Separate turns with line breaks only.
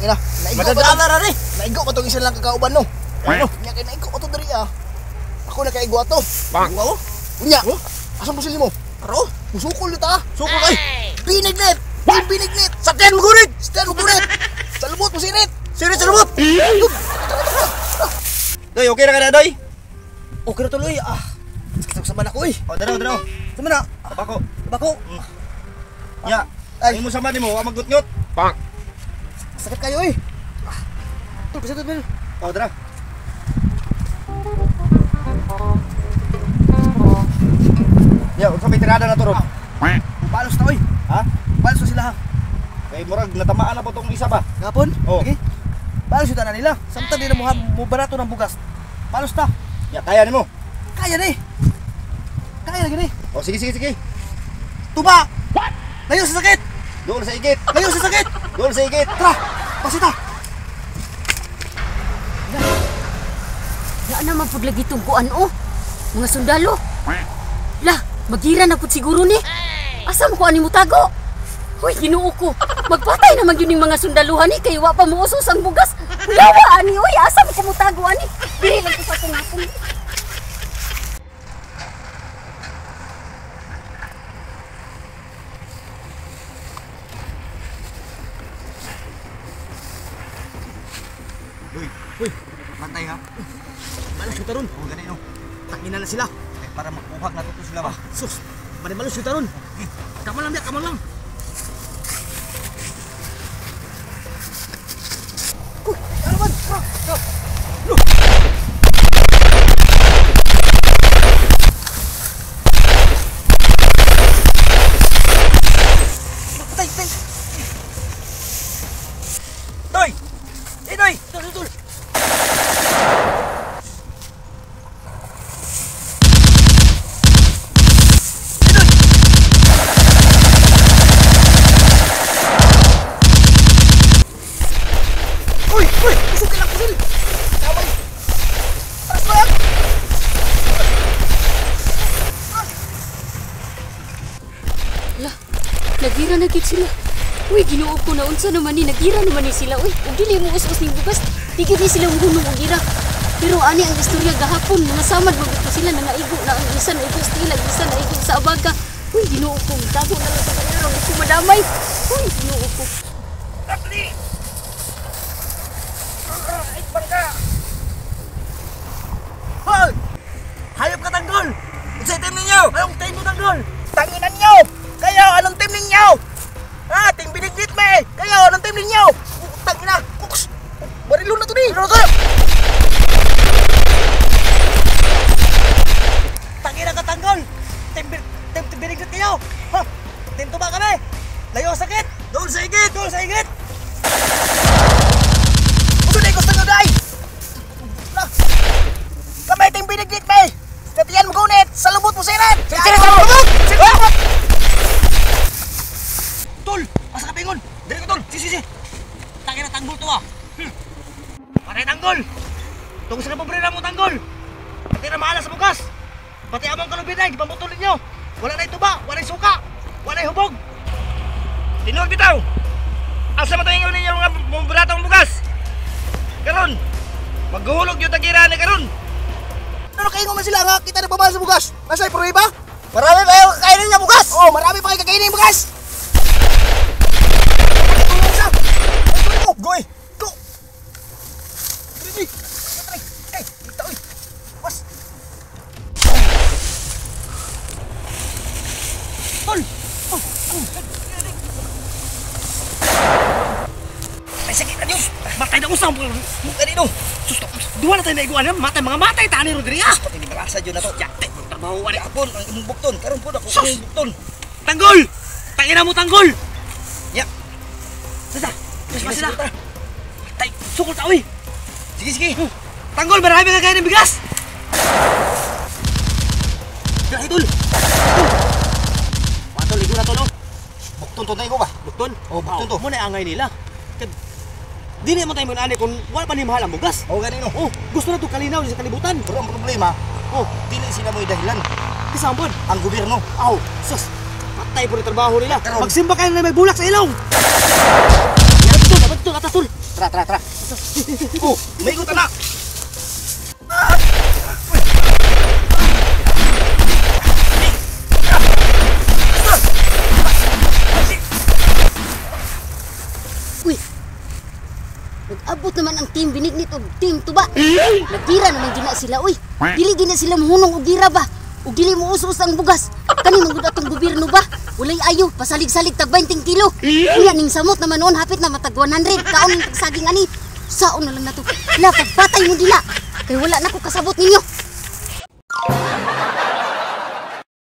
Ina,
madadala ra ni.
Naigo pa tong isa lang kakauban no. Ano? Nya kay naigo pa to diri ah. Ako na kay igwa to. Wow. Unya. Asa mo sili mo? Aro? Musukol dita. Sukol ay. Binignet. Binignet.
Sa tiyan mo gunit.
Stand mo gunit. Sa lubot mo sinit.
Sinit sa lubot. Doy, okay na ka na, Doy? Okay na tuloy. Sakit sa mana ko eh. O, daraw. Sa mana? Tabako. Ya. Ay mo sama nimo, magutngot. Pang.
Sakit kayo eh. Tol, bisa tol.
O, dara. Ya, unsa may tirada na turog?
Balos ta oy.
Ha?
Balos sila ha.
Kay murag natamaan na po tong isa ba?
Gapon?
Oh.
Okay. Balos yun na nila. Samtang di na mo barato ng bugas. Balos ta.
Ya, kaya nimo.
Kaya na eh. Kaya na gini.
O, sige.
Tuba! What? Layo sa sakit!
Doon sa igit.
Layo sa sakit!
Doon sa igit.
Tara! Pasita!
Wala naman pud lagi tungkuan oh. Mga sundalo. Lah, magiran na pud siguro ni. Asa mo ko ani mo tago? Hoy, Ginoo ko. Magpatay naman yun yung mga sundaluhan ni kay wa pa mo usos ang bugas. Lawa ani, oy, asa mo ko mo tago ani? Dili lang ko sa tungapon.
Uy, pantay ha.
Balos yung taron.
O, ganito.
Takina na sila.
Eh, para makuhag na to sila ba?
Sus! Balos yung taron. Kaman lang, kaman lang. Uy! Ano man? Patay!
Doy! Doy!
Tol! Uy! Pusil lang, pusil! Kamay! Aras ba yan?
Lah, nagira na gid sila. Uy, Ginoo ko na unsa naman ni nagira naman ni sila. Uy, ug dili mo us-us ning bugas. Di gid ni sila hunong og gira. Pero ani ang istorya gahapon, mga samad mo gid sila nangaigo na ang isa na igo stila, isa na igo sa abaga. Uy, Ginoo ko, tago na lang sa kanila, di ko madamay. Uy, Ginoo ko.
Tapli! Bangka!
Hoy! Hayop ka tanggol!
Unsay team ninyo?
Anong team mo tanggol?
Tanginan nyo! Kayo, anong team ninyo? Ting binignit me! Kayo, anong team ninyo?
Tangina! Kuks! Barilon na to ni!
Ano to?
Tangina ka tanggol! Team binignit kayo! Ha? Team tuba kami! Layo sakit!
Doon sa igit!
Doon sa igit! Sunay ko sa nuday!
Kamay team binignit me! Katiyan mo gunit! Sa lubot mo sirat!
Sige sa lubot! Sige sa lubot! Tol! Asa ka pingon? Dali ko tol! Si! Tangina tanggol to ah! Paray tanggol! Tungos ka pobre na mo tanggol! Pati na mahala sa bukas! Pati amang kalubiday, ipamutol ninyo! Wala na ituba! Wala na suka! Wala na hubog!
Tinuod bitaw! Asa matayin ninyo mga buratang bugas! Karon! Maghuhulog yung tagira ni karon!
Ano kayo naman sila nga? Kita na babasa sa bugas! Nasa prueba?
Marami ba yung kakainin niya bugas?
Oo, marami pa kayo kakainin yung bugas!
Goy!
Go! Dali! Eh! Bita oy! Was! Tol!
Ay, sakit na Diyos! Matay na usang mukha dito! Sus!
Duwa na tayo na iguan yan! Mga matay tani ro diri ah!
Hindi marasa dyan na to! Yate! Trabaho wali apon! Ang imong bukton! Karon po ako
Sus!
ang bukton!
Tanggol! Tangina mo tanggol!
Ya!
Sasa! Mas
Sige,
sila!
sige,
Tay! Sukol ta oy!
Sige!
Tanggol! Marami ka kaya ng bigas! Kaya idol!
Matol, ligo na to no? Bukton to tayo ko ba?
Bukton?
Oh, bukton to.
Muna angay nila. Di naman tayo mag-ani kung wala pa ni mahal ang bugas.
O ganino.
Oh, gusto na ito kalinaw sa kalibutan.
Pero ang problema, dili sila mo'y dahilan.
Kasambon.
Ang gobyerno.
Aw, sus. Patay po na trabaho nila.
Karon.
Magsimba kayo na may bulak sa ilong. Yan ito, dapat ito, atas tol. Tara. Oh, may ikutan na.
Uy! Nag-abot naman ang team Binignit o team Tuba. Nagira naman gina sila, uy. Dili gina sila mahunong og gira ba? Ug dili mo us ang bugas. Kani magud atong gobyerno ba? Walay ayo, pasalig-salig tag 20 kilo. Unya ning samot naman noon hapit na matag 100. Kaon ning saging ani. Saon na lang nato. La pagpatay mo dila. Kay wala na ko kasabot ninyo.